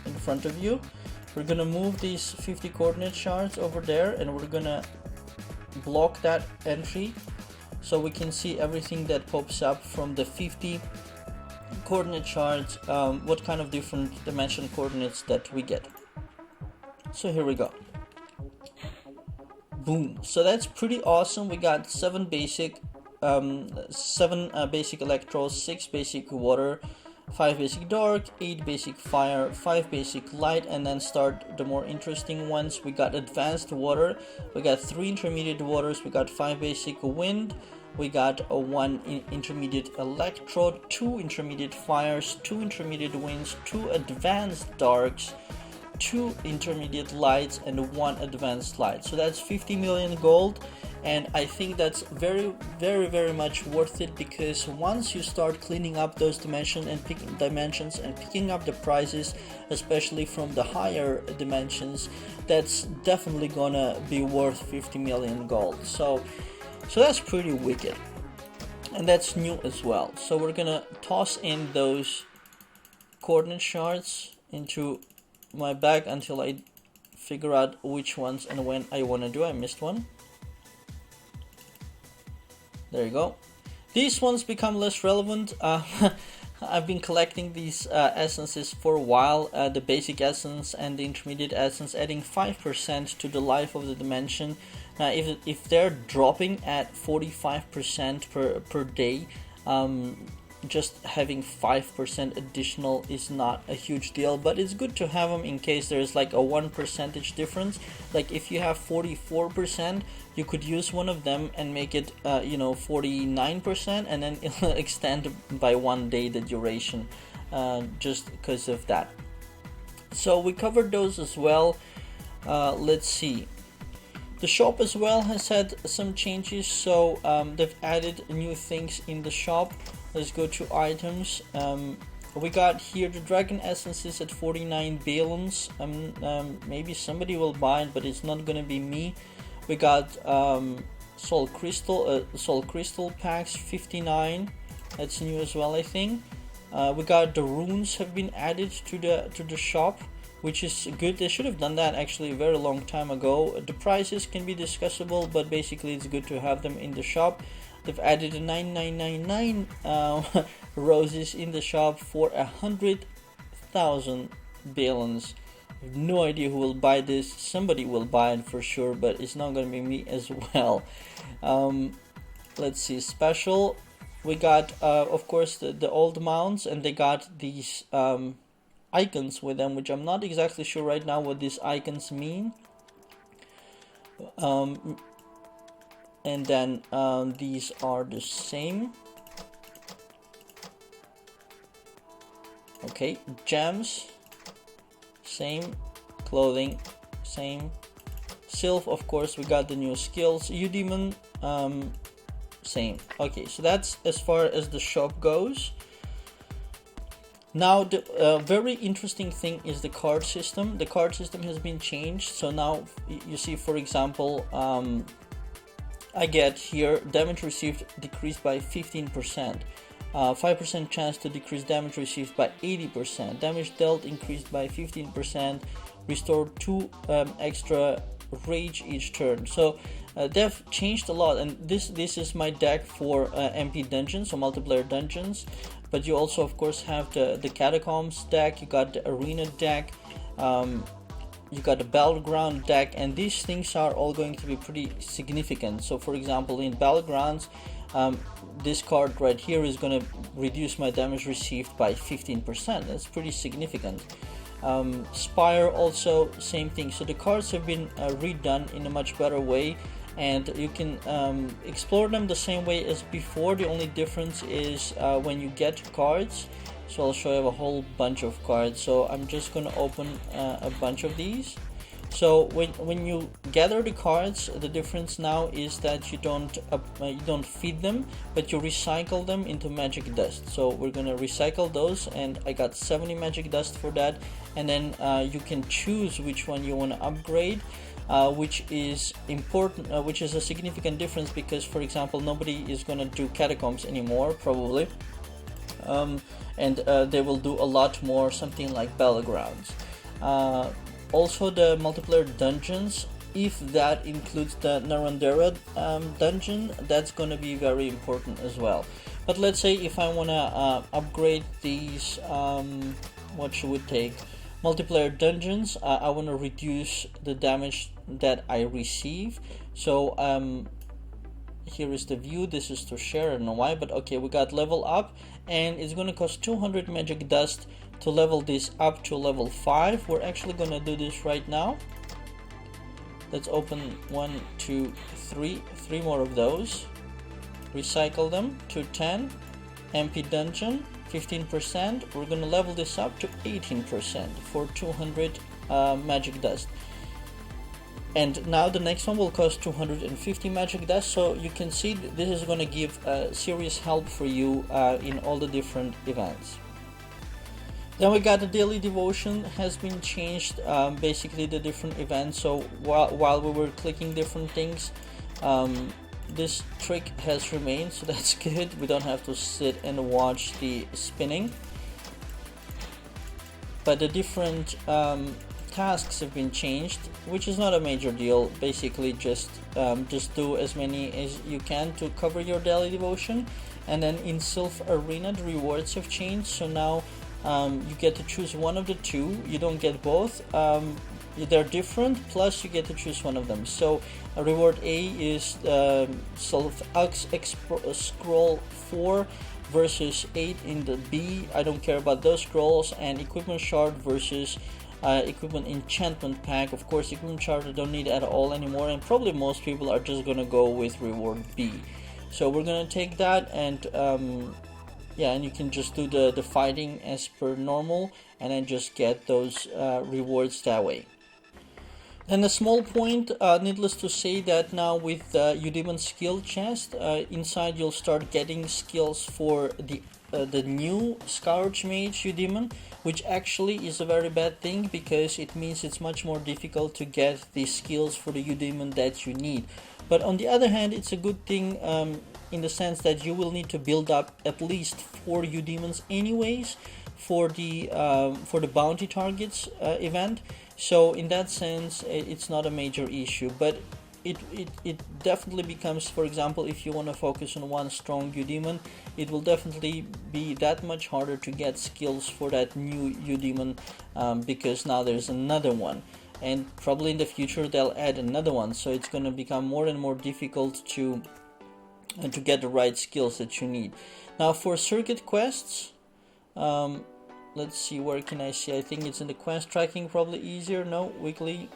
in front of you. We're gonna move these 50 coordinate shards over there, and we're gonna block that entry so we can see everything that pops up from the 50 coordinate shards, what kind of different dimension coordinates that we get. So here we go. Boom. So that's pretty awesome. We got 7 basic electros, 6 basic water, 5 basic dark, 8 basic fire, 5 basic light, and then start the more interesting ones. We got advanced water, we got 3 intermediate waters, we got 5 basic wind, we got a 1 intermediate electro, 2 intermediate fires, 2 intermediate winds, 2 advanced darks, 2 intermediate lights, and 1 advanced light. So that's 50 million gold, and I think that's very much worth it, because once you start cleaning up those dimensions and picking up the prices, especially from the higher dimensions, that's definitely gonna be worth 50 million gold. So that's pretty wicked, and that's new as well. So we're gonna toss in those coordinate shards into my bag until I figure out which ones and when I want to do. I missed one. There you go. These ones become less relevant. I've been collecting these essences for a while, the basic essence and the intermediate essence, adding 5% to the life of the dimension. Now if they're dropping at 45% per day, just having 5% additional is not a huge deal, but it's good to have them in case there's like a 1% difference. Like if you have 44%, you could use one of them and make it 49%, and then it'll extend by 1 day the duration, just because of that. So we covered those as well. Let's see. The shop as well has had some changes, so they've added new things in the shop. Let's go to items. We got here the dragon essences at 49 balloons. Maybe somebody will buy it, but it's not gonna be me. We got soul crystal packs 59. That's new as well, I think. We got the runes have been added to the shop, which is good. They should have done that actually a very long time ago. The prices can be discussable, but basically it's good to have them in the shop. They've added a 9999 roses in the shop for 100,000 balloons. I have no idea who will buy this. Somebody will buy it for sure, but it's not going to be me as well. Let's see, special. We got, of course, the old mounts, and they got these icons with them, which I'm not exactly sure right now what these icons mean. And then these are the same. Okay, gems, same. Clothing, same. Sylph, of course, we got the new skills. Udemons, same. Okay, so that's as far as the shop goes. Now the very interesting thing is the card system. The card system has been changed, so now you see, for example, I get here damage received decreased by 15%, 5% chance to decrease damage received by 80%, damage dealt increased by 15%, restore 2 extra rage each turn. So they've changed a lot, and this is my deck for MP dungeons, so multiplayer dungeons. But you also of course have the catacombs deck, you got the arena deck, you got the battleground deck, and these things are all going to be pretty significant. So for example, in battlegrounds, this card right here is going to reduce my damage received by 15%. That's pretty significant. Spire also, same thing. So the cards have been redone in a much better way, and you can explore them the same way as before. The only difference is when you get cards. So I'll show you a whole bunch of cards. So I'm just going to open a bunch of these. So when you gather the cards, the difference now is that you don't feed them, but you recycle them into magic dust. So we're gonna recycle those, and I got 70 magic dust for that. And then you can choose which one you want to upgrade, which is important, which is a significant difference, because for example nobody is gonna do catacombs anymore probably, and they will do a lot more something like battlegrounds. Also the multiplayer dungeons, if that includes the Narendra dungeon, that's gonna be very important as well. But let's say if I wanna upgrade these, what should we take? Multiplayer dungeons, I want to reduce the damage that I receive. So here is the view. This is to share, I don't know why, but okay, we got level up, and it's going to cost 200 magic dust to level this up to level 5. We're actually going to do this right now. Let's open 1, 2, 3 more of those, recycle them to 10. MP dungeon 15%. We're gonna level this up to 18% for 200 magic dust. And now the next one will cost 250 magic dust. So you can see this is gonna give serious help for you in all the different events. Then we got the daily devotion has been changed, basically the different events. So while we were clicking different things, this trick has remained, so that's good. We don't have to sit and watch the spinning. But the different tasks have been changed, which is not a major deal. Basically just do as many as you can to cover your daily devotion. And then in Sylph Arena, the rewards have changed, so now you get to choose one of the two. You don't get both. They're different, plus you get to choose one of them. So reward A is Sylph Scroll 4 versus 8 in the B. I don't care about those scrolls. And equipment shard versus equipment enchantment pack. Of course, equipment shard I don't need at all anymore, and probably most people are just gonna go with reward B. So we're gonna take that, and yeah, and you can just do the fighting as per normal, and then just get those rewards that way. And a small point, needless to say, that now with the Udemons skill chest, inside you'll start getting skills for the new Scourge Mage Udemon, which actually is a very bad thing, because it means it's much more difficult to get the skills for the Udemon that you need. But on the other hand, it's a good thing in the sense that you will need to build up at least 4 Udemons anyways for the bounty targets event. So in that sense, it's not a major issue, but it definitely becomes, for example, if you want to focus on one strong Udemon, it will definitely be that much harder to get skills for that new Udemon, because now there's another one, and probably in the future they'll add another one, so it's going to become more and more difficult to get the right skills that you need. Now for circuit quests, let's see, where can I see? I think it's in the quest tracking, probably easier. No, weekly.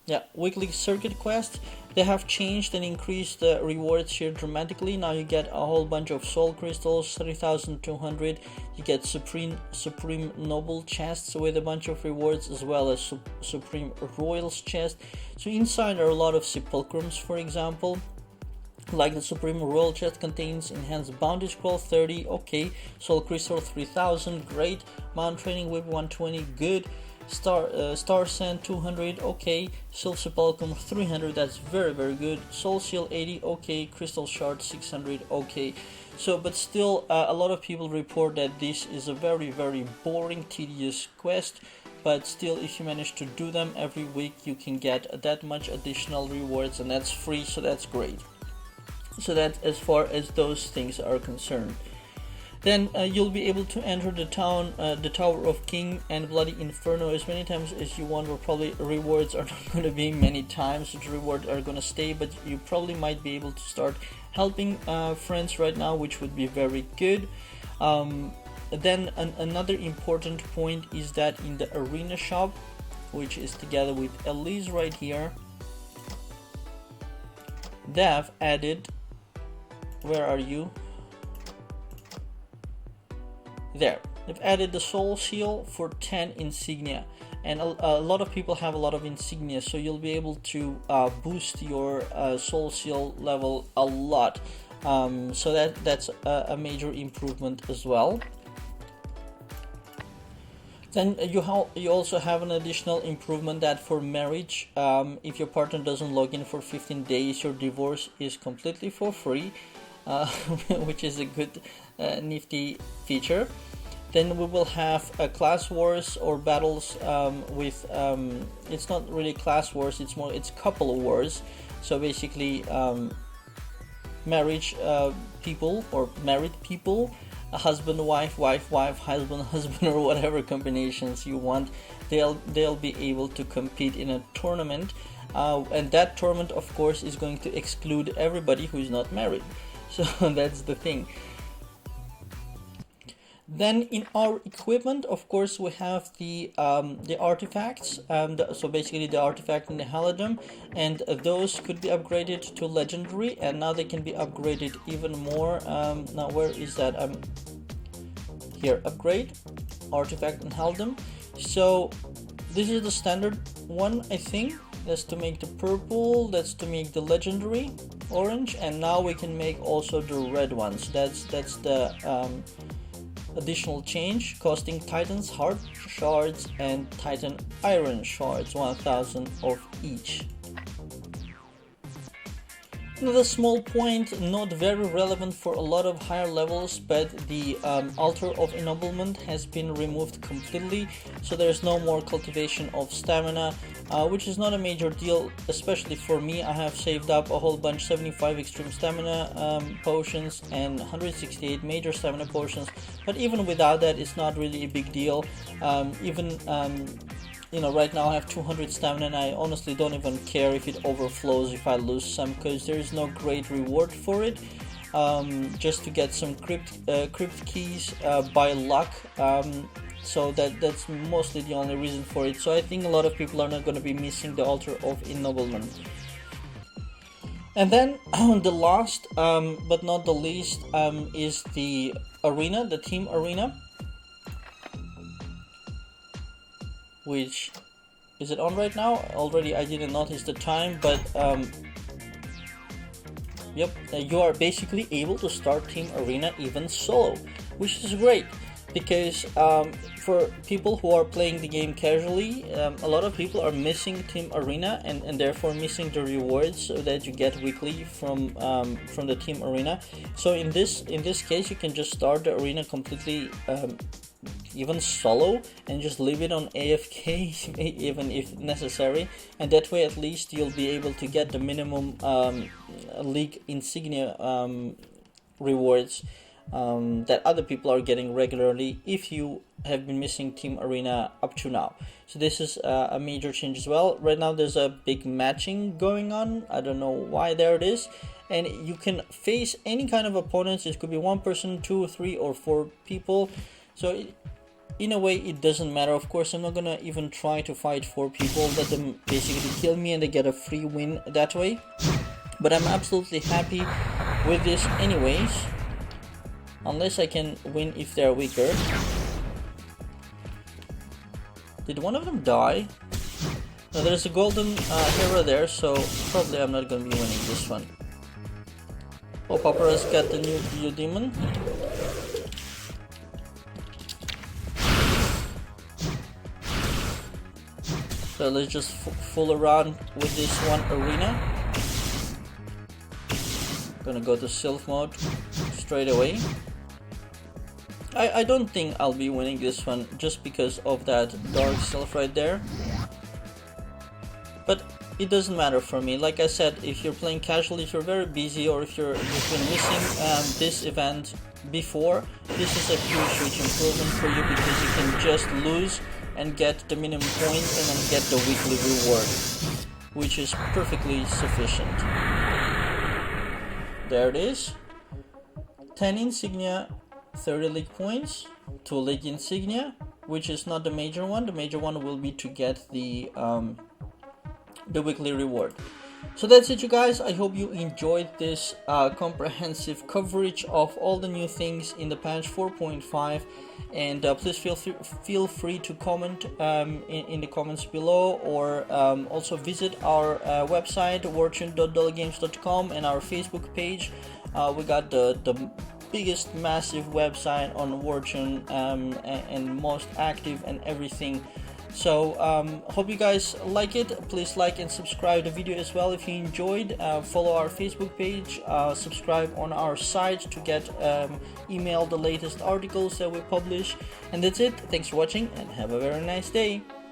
Yeah, weekly circuit quest. They have changed and increased the rewards here dramatically. Now you get a whole bunch of soul crystals, 3,200. You get supreme noble chests with a bunch of rewards, as well as supreme royals chest. So inside are a lot of sepulchrums, for example. Like the Supreme Royal chest contains enhanced bounty scroll 30, okay. Soul crystal 3000, great. Mount training whip 120, good. Star sand 200, okay. Soul sepulchrum 300, that's very good. Soul seal 80, okay. Crystal shard 600, okay. So, but still, a lot of people report that this is a very boring, tedious quest. But still, if you manage to do them every week, you can get that much additional rewards, and that's free, so that's great. So that as far as those things are concerned. Then you'll be able to enter the town, the Tower of King and Bloody Inferno as many times as you want. Or probably rewards are not going to be many times. The rewards are going to stay, but you probably might be able to start helping friends right now, which would be very good. Then another important point is that in the arena shop, which is together with Elise right here, they have added, where are you? There. They've added the soul seal for 10 insignia, and a lot of people have a lot of insignia, so you'll be able to boost your soul seal level a lot. So that's a major improvement as well. Then you also have an additional improvement that for marriage, if your partner doesn't log in for 15 days, your divorce is completely for free, which is a good nifty feature. Then we will have class wars or battles with, it's not really class wars, it's couple wars. So basically marriage people or married people, a husband, wife, husband, or whatever combinations you want, they'll be able to compete in a tournament, and that tournament of course is going to exclude everybody who is not married. So that's the thing. Then in our equipment, of course, we have the artifacts, so basically the artifact and the halidom, and those could be upgraded to legendary, and now they can be upgraded even more. Now where is that? Here, upgrade, artifact and halidom. So this is the standard one, I think. That's to make the purple, that's to make the legendary orange, and now we can make also the red ones. That's the additional change, costing Titan's heart shards and Titan iron shards, 1000 of each. Another small point, not very relevant for a lot of higher levels, but the altar of ennoblement has been removed completely, so there's no more cultivation of stamina, which is not a major deal, especially for me. I have saved up a whole bunch, 75 extreme stamina potions and 168 major stamina potions, but even without that, it's not really a big deal. You know, right now I have 200 stamina and I honestly don't even care if it overflows if I lose some, because there is no great reward for it. Just to get some crypt keys by luck, so that's mostly the only reason for it. So I think a lot of people are not going to be missing the altar of ennoblement. And then the last but not the least is the arena, the team arena. Which, is it on right now? Already I didn't notice the time, but yep, you are basically able to start Team Arena even solo, which is great, because for people who are playing the game casually, a lot of people are missing Team Arena and therefore missing the rewards that you get weekly from the Team Arena. So in this case, you can just start the arena completely even solo and just leave it on AFK even if necessary, and that way at least you'll be able to get the minimum league insignia rewards that other people are getting regularly if you have been missing Team Arena up to now. So this is a major change as well. Right now there's a big matching going on, I don't know why, there it is, and you can face any kind of opponents. It could be one person, 2, 3 or 4 people, so in a way it doesn't matter. Of course, I'm not gonna even try to fight 4 people, let them basically kill me and they get a free win that way, but I'm absolutely happy with this anyways, unless I can win if they're weaker. Did one of them die? No, there's a golden hero there, so probably I'm not gonna be winning this one. Oh, Papara's got the new Udemon. So let's just fool around with this one arena. Gonna go to Sylph mode straight away. I don't think I'll be winning this one just because of that dark Sylph right there. But it doesn't matter for me. Like I said, if you're playing casually, if you're very busy, or if you've been missing this event before, this is a huge improvement for you, because you can just lose and get the minimum points and then get the weekly reward, which is perfectly sufficient. There it is. 10 insignia, 30 league points, 2 league insignia, which is not the major one. The major one will be to get the weekly reward. So that's it, you guys. I hope you enjoyed this comprehensive coverage of all the new things in the patch 4.5, and please feel free to comment in the comments below, or also visit our website wartune.dolygames.com and our Facebook page. We got the biggest massive website on Wartune and most active and everything. So hope you guys like it. Please like and subscribe the video as well if you enjoyed. Follow our Facebook page, subscribe on our site to get emailed the latest articles that we publish. And that's it. Thanks for watching and have a very nice day.